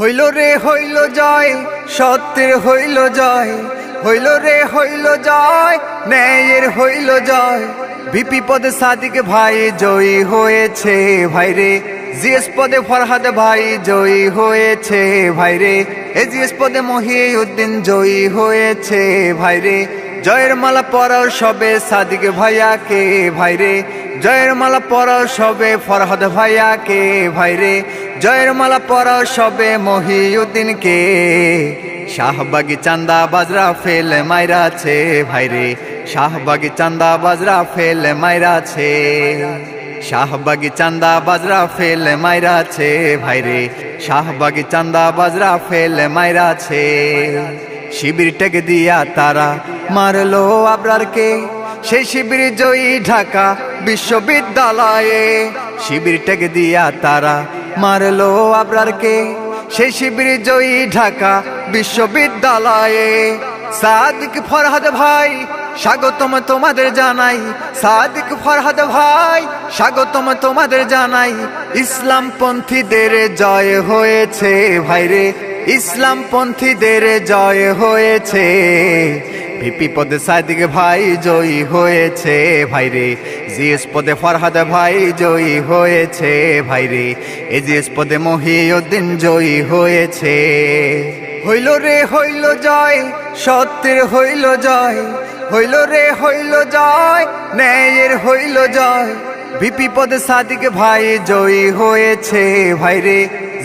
হইল রে হইল জয়, সত্যের হইল জয়। হইল রে হইল জয়, ন্যায়ের হইল জয়। ভিপি পদে সাদিক ভাই জয়ী হয়েছে ভাইরে। জিএস পদে ফরহাদ ভাই জয়ী হয়েছে ভাইরে। এজিএস পদে মহিউদ্দিন জয়ী হয়েছে ভাইরে। জয়ের মালা পরাও সবে সাদিক ভাইয়াকে ভাইরে। জয়ের মালা পরাও সবে ফরহাদ ভাইয়াকে ভাইরে। জয়ের মালা পরাও সবে মহিউদ্দিনকে। শাহবাগি চান্দা বাজরা ফেল মাইরাছে ভাইরে। শাহবাগি চান্দা বাজরা ফেল মাইরাছে। শাহবাগি চান্দা বাজরা ফেল মাইরাছে ভাইরে। শাহবাগি চান্দা বাজরা ফেল মাইরাছে। শিবির টেকে দিয়া তারা মারলো আবরারকে। সেই শিবির জয়ী ঢাকা বিশ্ববিদ্যালয়ে। শিবির টেকে দিয়া তারা মারলো আবরারকে। সেই শিবির জয়ী ঢাকা বিশ্ববিদ্যালয়ে। সাদিক ফরহাদ ভাই স্বাগতম তোমাদের জানাই। সাদিক ফরহাদ ভাই স্বাগতম তোমাদের জানাই। ইসলামপন্থীদের জয় হয়েছে ভাইরে। ইসলামপন্থীদের জয় হয়েছে। ভিপি পদে সাদিক ভাই জয়ী হয়েছে ভাইরে। জিএস পদে ফরহাদ ভাই জয়ী হয়েছে ভাইরে। এজিএস পদে মহিউদ্দিন জয়ী হয়েছে। হইল রে হইল জয়, সত্যের হইল জয়। হইল রে হইল জয়, ন্যায়ের হইল জয়। ভিপি পদে সাদিক ভাই জয়ী হয়েছে ভাইরে।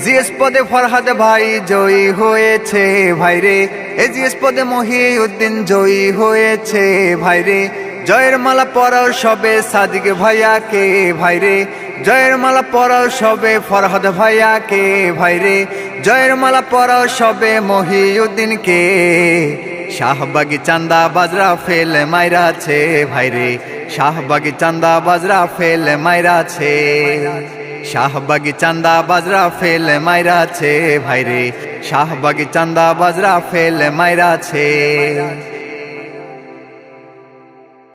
জিএস পদে ফরহাদ ভাই জয়ী হয়েছে ভাইরে। এজিএস পদে মহিউদ্দিন জয়ী হয়েছে ভাইরে। জয়ের মালা পরাও সবে সাদিক ভাইয়াকে ভাইরে। জয়ের মালা পরাও সবে ফরহাদ ভাইয়াকে ভাইরে। জয়ের মালা পরাও সবে মহিউদ্দিনকে। শাহবাগি চান্দা বাজরা ফেল মাইরাছে ভাইরে। শাহবাগি চান্দা বাজরা ফেল মাইরাছে। শাহবাগি চান্দা বাজরা ফেল মাইরাছে ভাইরে। শাহবাগি চান্দা বাজরা ফেল মাইরাছে।